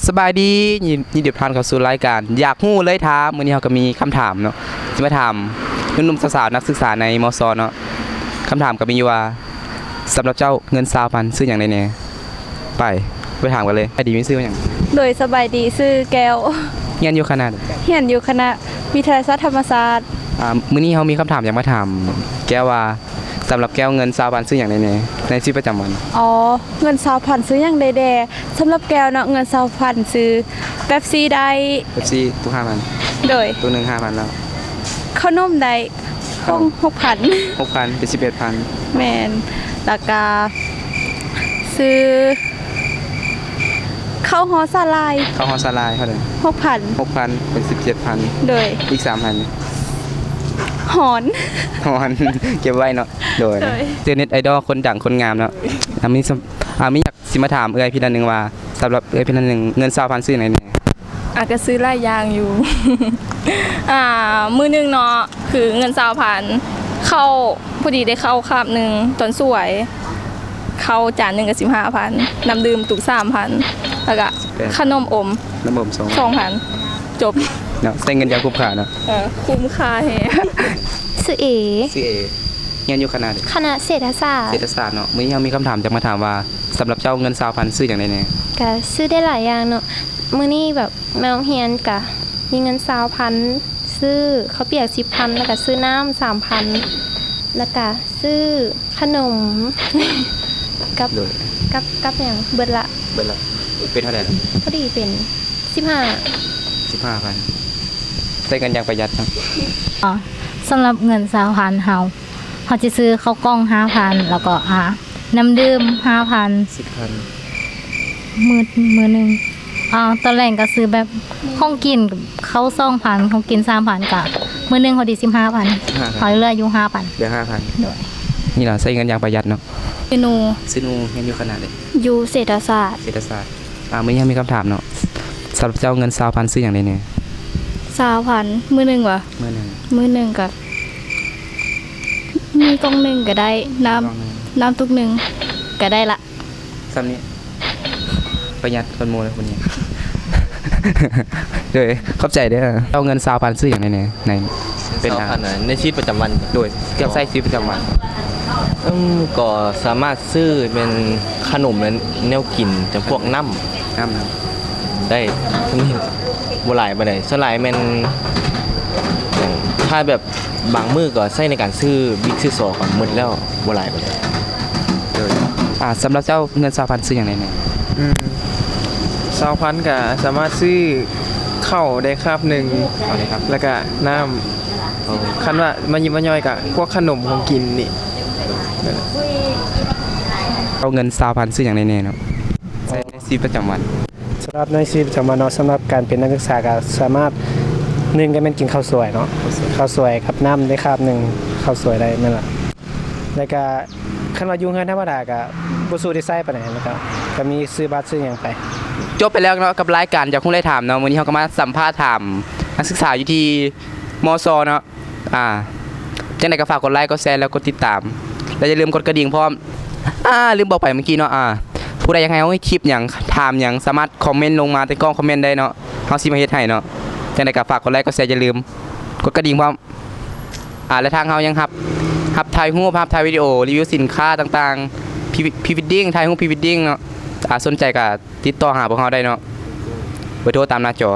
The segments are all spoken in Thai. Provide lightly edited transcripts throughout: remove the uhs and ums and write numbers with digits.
สบายดียินดีต้อนรับเข้าสู่รายการอยากรู้เลยถามมื้อนี้เราก็มีคำถามเนาะสิมาถามหนุ่มๆสาวๆนักศึกษาในมศเนาะคำถามก็มีอยู่ว่าสำหรับเจ้าเงิน20,000ซื้อหยังได้แหน่ไปถามกันเลยไอ้ดีมีซื้อหยังโดยสบายดีซื้อแก้วเรียนอยู่คณะใด เรียนอยู่คณะวิทยาศาสตร์ธรรมศาสตร์มื้อนี้เรามีคำถามอยากมาถามแก้วว่าสำหรับแก้วเงิน20,000ซื้อหยังได้แหน่ในชีวิตประจำวันอ๋อเงิน20,000ซื้อหยังได้แดสำหรับแก้วเนาะเงิน20,000ซื้อเป๊ปซี่ได้เป๊ปซี่ตู้5,000โดยตู้นึง5,000แล้วขนมได้ห้อง6,000 6,000เป็น11,000แม่นแล้วก็ซื้อข้าวหอสาลายข้าวหอสาลายเท่าไหร่6,000 6,000เป็น17,000โดยอีก3,000หอน เก็บไว้เนาะโดยเจอเน็ตไอดอลคนดังคนงามเนาะมีอยากสิมาถามเอ้ยพี่นันนึงว่าสำหรับเอ้ยพี่นันนึงเงิน20,000ซื้อไหนเนี่ยก็ซื้อหลายอย่างอยู่ มือนึงเนาะคือเงิน20,000เข้าพอดีได้เข้าคาบนึงตอนสวยเข้าจานนึงก็15,000น้ำดื่มตุก3,000แล้วก็ขนมอมน้ำอม2,000จบเนาะใช้เงินอย่างคุ้มค่าเนาะคุ้มค่าแฮะชื่อเอเรียนอยู่คณะใดคณะเศรษฐศาสตร์เนาะมื้อนี้มีคำถามจะมาถามว่าสำหรับเจ้าเงิน20,000ซื้อหยังได้แน่ก็ซื้อได้หลายอย่างเนาะมื้อนี้แบบแม่โรงเรียนก็มีเงิน20,000ซื้อข้าวเปียก10,000แล้วก็ซื้อน้ำ3,000แล้วก็ซื้อขนม กับหยังเบิดละเป็นเท่าไหร่ล่ะพอดีเป็น15,000ใช้กันอย่างประหยัดเนาะสำหรับเงิน20,000เฮาจะซื้อข้าวกล้อง 5,000 แล้วก็น้ำดื่ม 5,000 10,000มื้อนึงตอนแรกก็ซื้อแบบของกินข้าว 2,000 ของกิน 3,000 ก็มื้อนึงเขาดี 15,000เขาเหลืออยู่ 5,000 เหลือ 5,000โดยนี่ล่ะใช้เงินอย่างประหยัดเนาะซิโนเรียนอยู่คณะใดอยู่เศรษฐศาสตร์มื้อนี้มีคำถามเนาะสำหรับเจ้าเงิน20,000ซื้อหยังได้แน่20,000มื้อนึงวะมื้อนึงก็มีกล่องนึงก็ได้น้ำตุกนึงก็ได้ละซ้ำนี้ประหยัดคนโมเลยคนนี้ โดยเข้าใจเด้อเอาเงิน20,000ซื้อหยังได้แน่ในเป็นในชีวิตประจำวันโดยเกี่ยวกับใช้ชีวิตประจำวันก็สามารถซื้อเป็นขนมและแนวกินจำพวกน้ำได้ทั้งนี้บ่หลายบ่ได้ส่วนหลายแม่นถ้าแบบบางมื้อก็ใช้ในการซื้อบิ๊กซื้อซอก็หมดแล้วบ่หลายบ่ได้โดยสำหรับเจ้าเงิน20,000ซื้อหยังได้แน่20,000ก็สามารถซื้อข้าวได้คาบนึงแล้วก็น้ำคันว่ามายิบมาย่อยก็พวกขนมของกินนี่เอาเงิน20,000ซื้อหยังได้แน่เนาะใช้ในชีวิตประจำวันสำหรับในชีวิตประจำวันเนาะสำหรับการเป็นนักศึกษาก็สามารถ1ก็แม่นกินข้าวสวยเนาะข้าวสวยกับน้ำได้คาบนึงข้าวสวยได้แม่นล่ะแล้วก็คันว่าอยู่เฮือนธรรมดาก็บ่สู้ได้ใช้ปานใดนะครับก็มีซื้อบัตรซื้อหยังไปจบไปแล้วเนาะกับรายการจากคงได้ถามเนาะวันนี้เราก็มาสัมภาษณ์ถามนักศึกษาอยู่ที่มศเนาะจังได๋ก็ฝากกดไลค์กดแชร์แล้วกดติดตามแล้วอย่าลืมกดกระดิ่งพร้อมลืมบอกไปเมื่อกี้เนาะผู้ใดอยากให้เฮาให้คลิปหยังถามหยังสามารถคอมเมนต์ลงมาใต้กล่องคอมเมนต์ได้เนาะเฮาสิมาเฮ็ดให้เนาะจังได๋ก็ฝากกดไลค์กดแชร์อย่าลืมกดกระดิ่งพร้อมและทางเฮายังรับถ่ายรูปภาพถ่ายวิดีโอรีวิวสินค้าต่างๆพรีเวดดิ้งถ่ายรูปพรีเวดดิ้งเนาะสนใจก็ติดต่อหาพวกเราได้เนาะเบอร์โทรตามหน้าจอ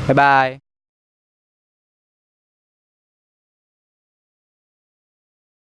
บ๊ายบาย